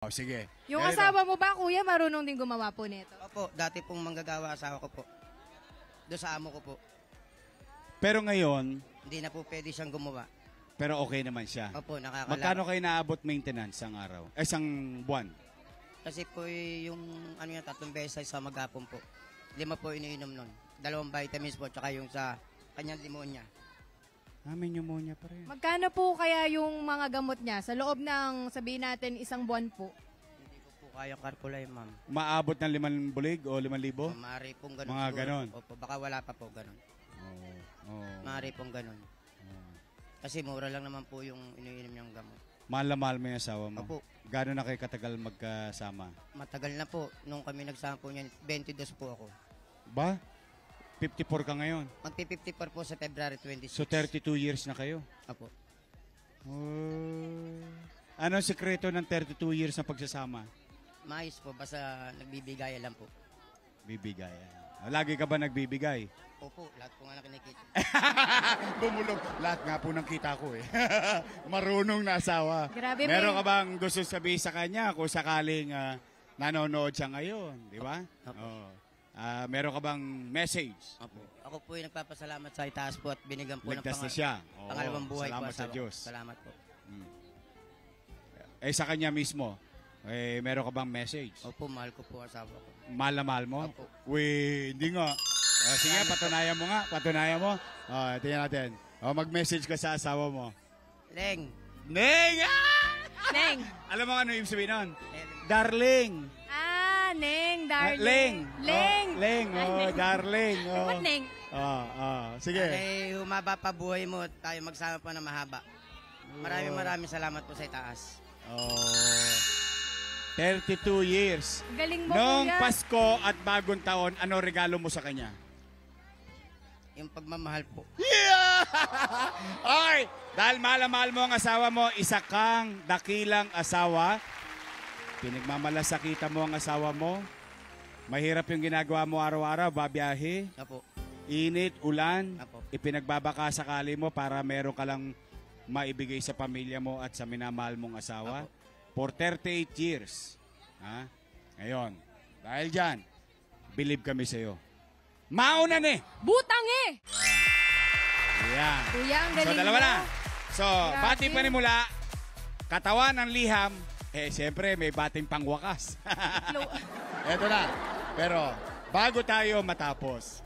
Oh, sige. Yung Ganito. asawa mo ba, kuya, marunong din gumawa po nito? Opo, dati pong manggagawa asawa ko po. Doon sa amo ko po. Pero ngayon, Hindi na po pwede siyang gumawa. pero okay naman siya. Opo, nakakala. Magkano kayo naabot maintenance ang araw? Isang buwan? Kasi po yung ano yan, 3 beses sa maghapon po. 5 po iniinom nun. 2 vitamins po, tsaka yung sa kanyang limonya. May pneumonia pa rin. Magkano po kaya yung mga gamot niya sa loob ng, sabihin natin, isang buwan po? Hindi ko po kayang kalkulay, ma'am. Maabot ng 5 bulig o 5,000? Maaari pong ganun. Mga siguro. ganon. Opo, baka wala pa po ganun. Oo. Maaari pong ganun. Oo. Kasi mura lang naman po yung iniinom niyang gamot. Mahal na mahal mo yung asawa mo. Opo. Gano'n na kayo katagal magkasama? Matagal na po. Nung kami nagsama po niyan, 22 po ako. Ba? 54 ka ngayon. Magpi-54 po sa February 26. So 32 years na kayo. Opo. Ano ang sekreto ng 32 years na pagsasama? Maayos po, basta nagbibigay lang po. Bibigay. Lagi ka ba nagbibigay? Opo, lahat po nga na kinikita. Bumulong. Lahat nga po ng kita ko eh. Marunong na asawa. Grabe, Meron may- ka bang gusto sabihin sa kanya kung sakaling nanonood siya ngayon? Di ba? Opo. Oo. Meron ka bang message? Opo. Ako po yung nagpapasalamat sa itaas po at binigyan po Ligtas ng na siya. Oo, pangalawang buhay po. salamat sa asawa ko. Diyos. Salamat po. Sa kanya mismo, meron ka bang message? Opo, mahal ko po asawa ko. Mahal na mahal mo? Opo. Uy, hindi nga. Sige, patunayan mo nga. Patunayan mo. Tingnan natin. Mag-message ka sa asawa mo. Leng! Neng! Neng. Alam mo ano yung sabihin nun? Leng. Darling. Neng, darling. Leng. Leng. Leng. Ay, Neng. Darling. Ba't Neng? Sige. Ay, humaba pa buhay mo at tayo magsama pa na mahaba. Maraming salamat po sa itaas. 32 years. Galing mo, Noong kuya. Pasko at bagong taon, ano regalo mo sa kanya? Yung pagmamahal po. Yeah! Okay, dahil mahal na mahal mo ang asawa mo, isa kang dakilang asawa. Pinagmamalasakitan mo ang asawa mo. Mahirap yung ginagawa mo araw-araw, babiyahe, Opo. init, ulan. Apo. Ipinagbabaka sakali mo para meron ka lang maibigay sa pamilya mo at sa minamahal mong asawa. Apo. For 38 years. Ngayon, dahil dyan, believe kami sa'yo. Mauna ni! Butang eh! Yan. Kuya, ang So, galing dalawa mo. na. So, Grabe. bati panimula, katawan ng liham, siyempre may bating pangwakas. Eto na. Pero, bago tayo matapos,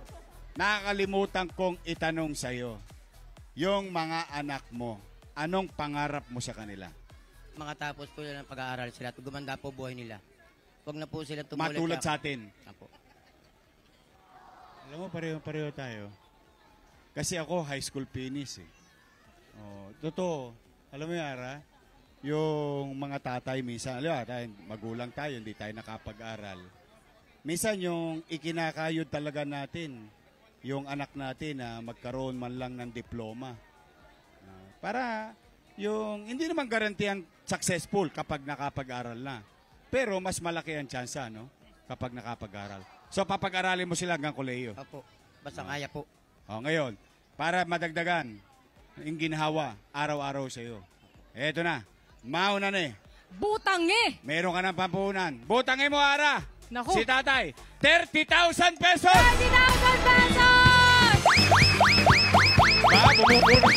nakakalimutan kong itanong sa'yo, yung mga anak mo, anong pangarap mo sa kanila? Makatapos po nila ng pag-aaral sila at gumanda po buhay nila. Huwag na po sila tumulit. Matulad sa atin. Apo. Alam mo, pareho tayo. Kasi ako, high school finish eh. Totoo. Alam mo Yara, yung mga tatay minsan, alam mo, magulang tayo, hindi tayo nakapag-aral. Minsan yung ikinakayod talaga natin, yung anak natin na magkaroon man lang ng diploma. Para yung hindi naman garantiyan successful kapag nakapag-aral na. Pero mas malaki ang tsansa, no? Kapag nakapag-aral. So, papag-aralin mo sila hanggang kolehiyo. Apo. Basta kaya po. Ngayon, para madagdagan yung ginhawa araw-araw sa iyo. Eto na, mauna na eh. Butang eh! Meron ka ng pampunan. Butangin mo, Ara. Naku. Si tatay, 30,000 pesos! 30,000 pesos! Bumuburo.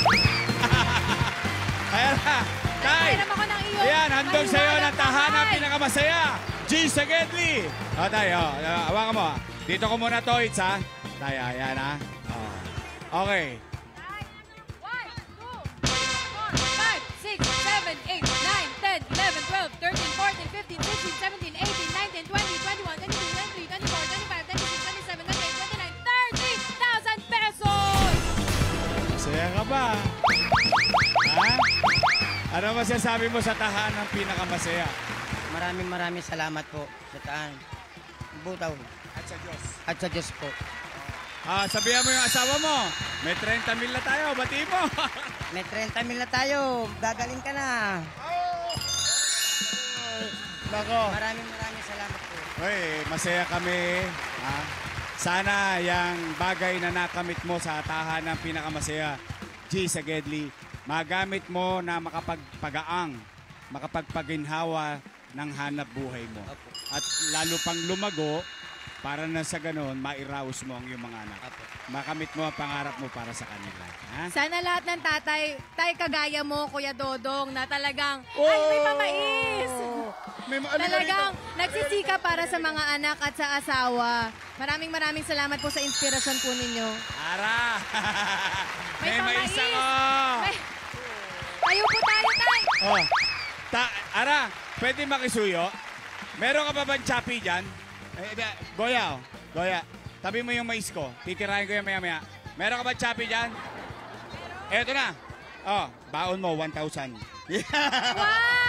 Ayan na. Tay, Nagpairam ako ng iyong ayan, handog sa iyo ng maliwanag na tahanan kamay. pinakamasaya. G. Sagedli. Tay, hawakan mo. Dito ko muna to, Itz, ha? Tay, ayan, ha? Okay. 1, 2, 3, 4, 5, 6, 7, 8, 9, 10, 11, 12, 13, 14, 15, 16, 17, 18, 19, 20, 21, 22, 23, 24, 25, 26, 27, 28, 29, 30,000 pesos! Saya ka ba? Ha? Ano masasabi mo sa tahanan ng pinakamasaya? Maraming salamat po sa taan. Butaw. At sa Diyos. At sa Diyos po. Sabihan mo yung asawa mo, may 30 mil na tayo, bati mo. May 30 mil na tayo. Gagaling ka na. Nako. Maraming salamat po. Uy, masaya kami. Sana yung bagay na nakamit mo sa tahanan ng pinakamasaya, G. Sagedli, magamit mo na makapagpagaang, makapagpaginhawa ng hanap buhay mo. Opo. At lalo pang lumago, para na sa ganon, mairaos mo ang iyong mga anak. Opo. Makamit mo ang pangarap mo para sa kanila. Ha? Sana lahat ng tay kagaya mo, Kuya Dodong, na talagang, ay, may pamais! Talagang nagsisika para sa mga anak at sa asawa. Maraming salamat po sa inspirasyon po ninyo. Ara! May May pamais! isa ko! Tayo po tayo, tay! Oh. Ara, pwede makisuyo? Meron ka pa bang chapi dyan? Goya, oh. Goya, tabi mo yung mais ko. Titirahin ko yung maya-maya. Meron ka ba chapi dyan? Eto na. Oh, baon mo, 1,000. Wow!